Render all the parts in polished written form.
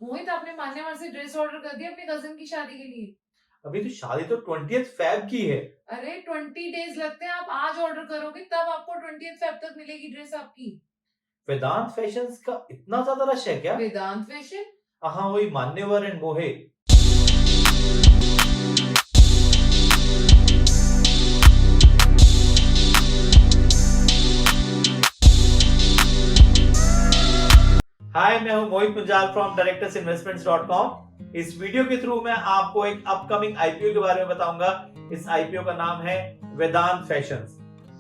मोहित, आपने मान्यवर से ड्रेस ऑर्डर कर दिया अपनी कजिन की शादी के लिए? अभी तो शादी तो 20th फेब की है। अरे 20 डेज लगते हैं, आप आज ऑर्डर करोगे तब आपको 20 फेब तक मिलेगी ड्रेस आपकी। वेदांत फैशंस का इतना ज्यादा रश है क्या? वेदांत फैशन? हाँ, वही मान्यवर एंड मोहे। हाय, मैं हूं मोहित मुंजाल फ्रॉम directorsinvestments.com। इस वीडियो के थ्रू मैं आपको एक अपकमिंग आईपीओ के बारे में बताऊंगा। इस आईपीओ का नाम है वेदांत फैशंस।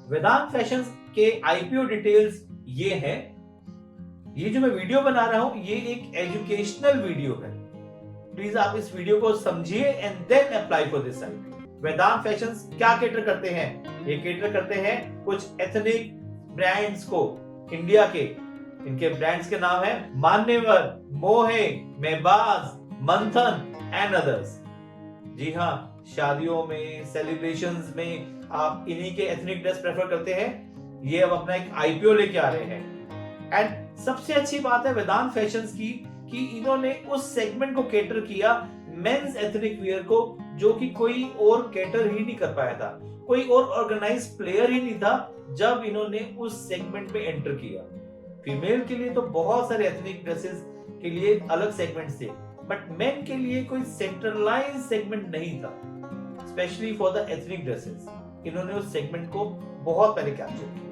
वेदांत फैशंस के आईपीओ डिटेल्स ये है। ये जो मैं वीडियो बना रहा हूं ये एक एजुकेशनल वीडियो है। प्लीज आप इस वीडियो को समझिए and then apply for this IPO. Vedant fashions क्या केटर करते हैं? ये केटर करते हैं कुछ एथनिक ब्रांड्स को इंडिया के। इनके ब्रांड्स के नाम है मान्यवर, मोहे, मेहबाज, मंथन एंड अदर्स। जी हाँ, शादियों में, सेलिब्रेशंस में आप इन्हीं के एथनिक ड्रेस प्रेफर करते हैं। ये अब अपना एक आईपीओ लेके आ रहे हैं। एंड सबसे अच्छी बात है वेदांत फैशंस की कि इन्होंने उस सेगमेंट को केटर किया, मेंस एथनिक वियर को, जो कि कोई और केटर ही नहीं कर पाया था। कोई और ऑर्गेनाइज प्लेयर ही नहीं था जब इन्होंने उस सेगमेंट में एंटर किया। फीमेल के लिए तो बहुत सारे एथनिक ड्रेसेस के लिए अलग सेगमेंट्स थे, बट मेन के लिए कोई सेंट्रलाइज सेगमेंट नहीं था, specially for the ethnic dresses. इन्होंने उस सेगमेंट को बहुत पहले कैप्चर किया।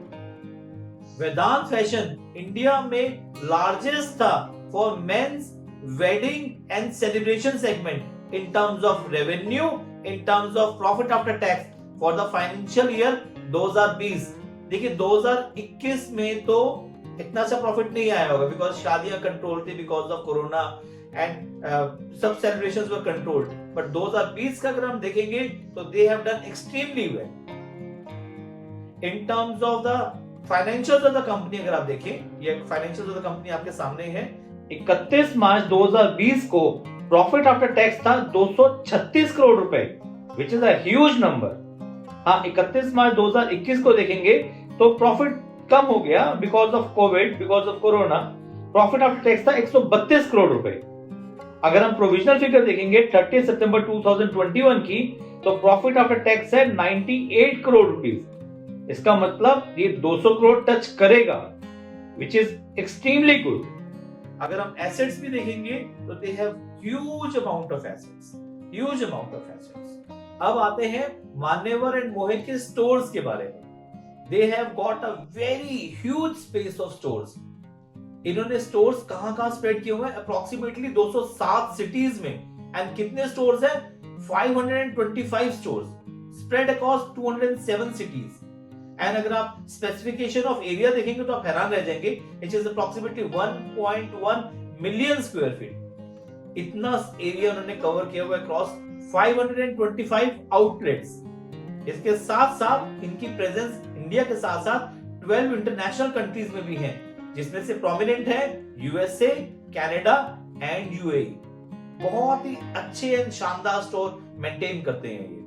वेदांत फैशन इंडिया में लार्जेस्ट था for men's wedding and celebration segment in terms of revenue, in terms of profit after tax for the financial year 2020। देखिए 2021 में तो इतना सा प्रॉफिट नहीं आया होगा बिकॉज शादियां कंट्रोल थी बिकॉज ऑफ कोरोना एंड सब सेलिब्रेशंस वर कंट्रोल्ड। बट 2020 का अगर हम देखेंगे तो they have done extremely well in terms of the financials of the company. अगर आप देखें, ये फाइनेंशियल्स ऑफ द कंपनी आपके सामने है। 31 मार्च 2020 को प्रॉफिट आफ्टर टैक्स था 236 करोड़ रुपए, which is a huge number. हाँ, 31 मार्च 2021 को देखेंगे तो प्रॉफिट कम हो गया because of Covid, because of corona. Profit after tax था 132 करोड़ रुपए। अगर हम प्रोविजनल फिगर देखेंगे 30 सितंबर 2021 की, तो प्रॉफिट आफ्टर टैक्स है 98 करोड़ रुपीस। इसका मतलब ये 200 करोड़ टच करेगा, विच इज एक्सट्रीमली गुड। अगर हम एसेट्स भी देखेंगे तो they have huge amount of assets, huge amount of assets. अब आते हैं मान्यवर एंड मोहे के स्टोर्स के बारे में। They have got a very huge space of stores. इन्होंने स्टोर्स कहां स्प्रेड किए हुए हैं? अप्रोक्सीमेटली 207 सिटीज में। एंड कितने स्टोर्स हैं? 525 stores spread across 207 cities. And अगर आप स्पेसिफिकेशन ऑफ एरिया देखेंगे तो आप हैरान रह जाएंगे। It is approximately 1.1 million square feet. इतना एरिया उन्होंने कवर किया हुआ है अक्रॉस 525 आउटलेट्स। इसके साथ साथ इनकी प्रेजेंस इंडिया के साथ साथ 12 इंटरनेशनल कंट्रीज में भी है, जिसमें से प्रोमिनेंट है यूएसए, कनाडा एंड यूएई। बहुत ही अच्छे एंड शानदार स्टोर मेंटेन करते हैं ये।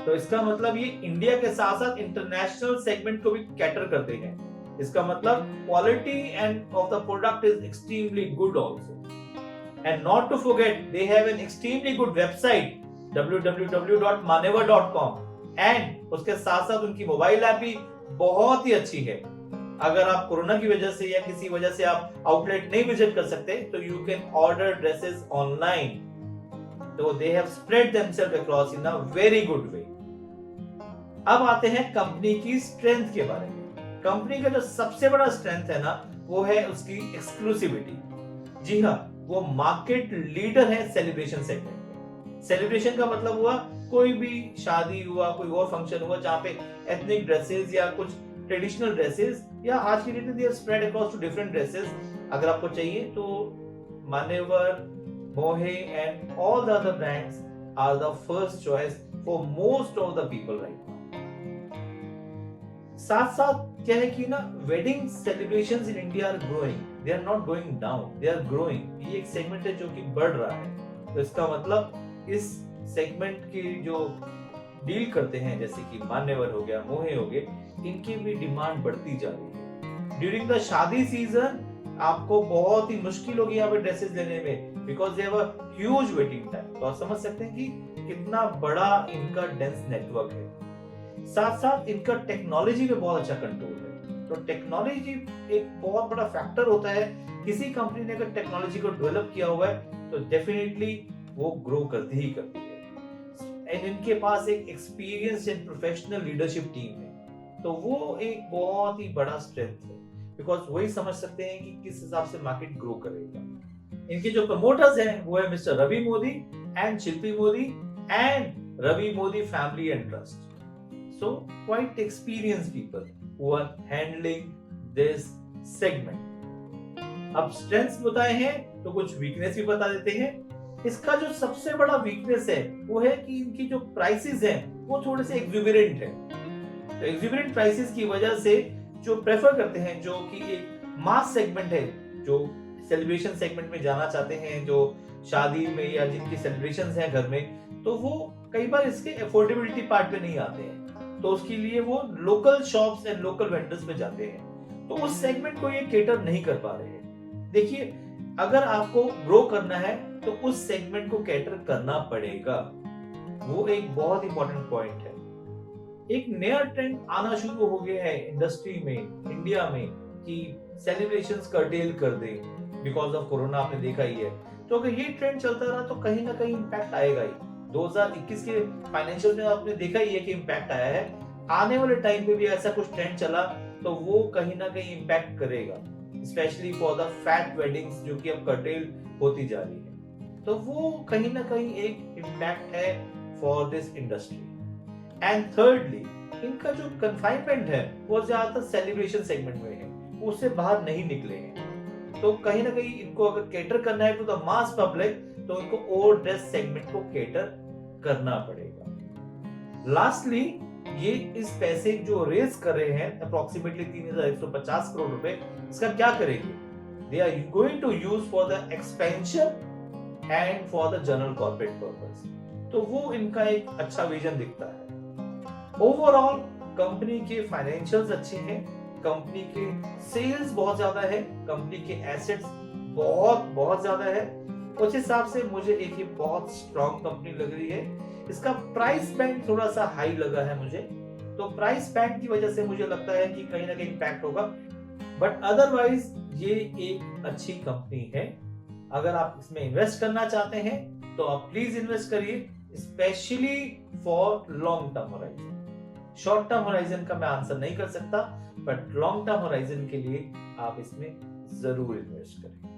तो इसका मतलब ये इंडिया के साथ साथ इंटरनेशनल सेगमेंट को भी कैटर करते हैं। इसका मतलब quality and of the product is extremely good also. And not to forget they have an extremely good website www.manevar.com। एंड उसके साथ साथ उनकी मोबाइल ऐप भी बहुत ही अच्छी है। अगर आप कोरोना की वजह से या किसी वजह से आप आउटलेट नहीं विजिट कर सकते तो you can order dresses online. तो they have spread themselves across in a very good way. अब आते हैं कंपनी की स्ट्रेंथ के बारे में। कंपनी का जो सबसे बड़ा स्ट्रेंथ है ना, वो है उसकी एक्सक्लूसिविटी। जी हाँ, वो मार्केट लीडर है सेलिब्रेशन सेगमेंट में। सेलिब्रेशन का मतलब हुआ कोई भी शादी हुआ, कोई और फंक्शन हुआ जहां पे एथनिक ड्रेसेस या कुछ ट्रेडिशनल ड्रेसेस या आज की डेट में they are spread across two different dresses. अगर आपको चाहिए तो Manyavar, Mohey and all the other brands are the first choice for most of the people right now. साथ साथ क्या है कि ना, wedding celebrations in India are growing, they are not going down, they are growing. ये एक सेगमेंट है जो कि बढ़ रहा है। तो इसका मतलब इस सेगमेंट की जो डील करते हैं, जैसे कि मान्यवर हो गया, मोहे हो गए, इनकी भी डिमांड बढ़ती जा रही है। ड्यूरिंग द शादी सीजन आपको बहुत ही मुश्किल होगी यहाँ पे ड्रेसेस लेने में, because they have a huge waiting time. तो आप समझ सकते हैं कि कितना बड़ा इनका डेंस नेटवर्क है। साथ साथ इनका टेक्नोलॉजी पे बहुत अच्छा कंट्रोल है। तो टेक्नोलॉजी एक बहुत बड़ा फैक्टर होता है। किसी कंपनी ने अगर टेक्नोलॉजी को डेवलप किया हुआ है तो डेफिनेटली वो ग्रो करती ही करती है। एंड इनके पास एक experience and professional leadership team है, तो वो एक बहुत ही बड़ा स्ट्रेंथ है, बिकॉज वही समझ सकते हैं कि किस हिसाब से मार्केट ग्रो करेगा। इनके जो प्रमोटर्स हैं वो है mister Ravi Modi and Shilpi Modi and Ravi Modi family and trust. So quite experienced people who are handling this segment. अब स्ट्रेंथ्स बताए हैं तो कुछ वीकनेस भी बता देते हैं। इसका जो सबसे बड़ा वीकनेस है वो है कि इनकी जो प्राइसेस हैं वो थोड़े से एग्जूबिरेंट है। तो एग्जूबिरेंट प्राइसेस की वजह से जो प्रेफर करते हैं, जो कि एक मास सेगमेंट है, जो सेलिब्रेशन सेगमेंट में जाना चाहते हैं, जो शादी में या जिनकी सेलिब्रेशंस हैं घर में, तो वो कई बार इसके अफोर्डेबिलिटी पार्ट पे नहीं आते हैं, तो उसके लिए वो local shops and local vendors पे जाते हैं। तो उस सेगमेंट को ये केटर नहीं कर पा रहे हैं। देखिए, अगर आपको ग्रो करना है तो उस सेगमेंट को कैटर करना पड़ेगा। वो एक बहुत इंपॉर्टेंट पॉइंट है। एक नया ट्रेंड आना शुरू हो गया है इंडस्ट्री में, इंडिया में, कि सेलिब्रेशंस कर्टेल कर दे बिकॉज ऑफ कोरोना। आपने देखा ही है। तो अगर ये ट्रेंड चलता रहा तो कहीं ना कहीं इंपैक्ट आएगा ही। 2021 के फाइनेंशियल में आपने देखा ही है कि इंपैक्ट आया है। आने वाले टाइम पे भी ऐसा कुछ ट्रेंड चला तो वो कहीं ना कहीं इंपैक्ट करेगा, specially for the fat weddings जो कि अब कर्टेल होती जा रही है। तो वो कहीं ना कहीं एक इंपैक्ट है for this industry. And thirdly, इनका जो कन्फाइनमेंट है वो ज्यादातर सेलिब्रेशन सेगमेंट में है, उससे बाहर नहीं निकले हैं। तो कहीं ना कहीं इनको अगर कैटर करना है टू द मास पब्लिक तो इनको ओवर ड्रेस सेगमेंट को कैटर करना पड़ेगा। लास्टली, ये इस पैसे जो रेज कर रहे हैं अप्रोक्सीमेटली 3150 करोड़ रुपए, इसका क्या करेंगे? They are going to use for the expansion and for the general corporate purpose. तो वो इनका एक अच्छा विजन दिखता है। ओवरऑल कंपनी के फाइनेंशियल्स अच्छे हैं, कंपनी के सेल्स बहुत ज्यादा है, कंपनी के एसेट्स बहुत ज्यादा है। उस हिसाब से मुझे एक ये बहुत स्ट्रॉन्ग कंपनी लग रही है। इसका प्राइस बैंड थोड़ा सा हाई लगा है मुझे, तो प्राइस बैंड की वजह से मुझे लगता है कि कहीं ना कहीं इम्पैक्ट होगा, बट अदरवाइज ये एक अच्छी कंपनी है। अगर आप इसमें इन्वेस्ट करना चाहते हैं तो आप प्लीज इन्वेस्ट करिए, specially for long term horizon. Short term horizon का मैं आंसर नहीं कर सकता, बट लॉन्ग टर्म होराइजन के लिए आप इसमें जरूर इन्वेस्ट करें।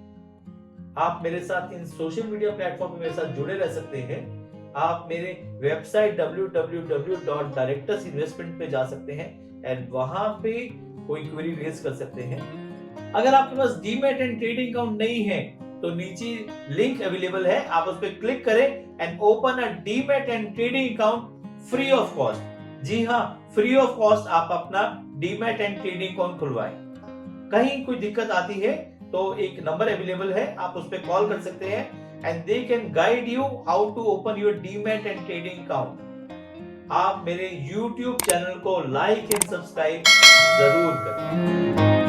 आप मेरे साथ इन सोशल मीडिया प्लेटफॉर्म पे मेरे साथ जुड़े रह सकते हैं। आप मेरे वेबसाइट www.directorsinvestment पे जा सकते हैं एंड वहां पे कोई क्वेरी रेज कर सकते हैं। अगर आपके पास डीमैट एंड ट्रेडिंग अकाउंट नहीं है तो नीचे लिंक अवेलेबल है, आप उस पर क्लिक करें and open a demat and trading account free of cost. जी हाँ, फ्री ऑफ कॉस्ट आप अपना डीमैट एंड ट्रेडिंग अकाउंट खुलवाएं। कहीं कोई दिक्कत आती है तो एक नंबर अवेलेबल है, आप उस पर कॉल कर सकते हैं and they can guide you how to open your demat and trading account. आप मेरे YouTube चैनल को लाइक एंड सब्सक्राइब जरूर करें।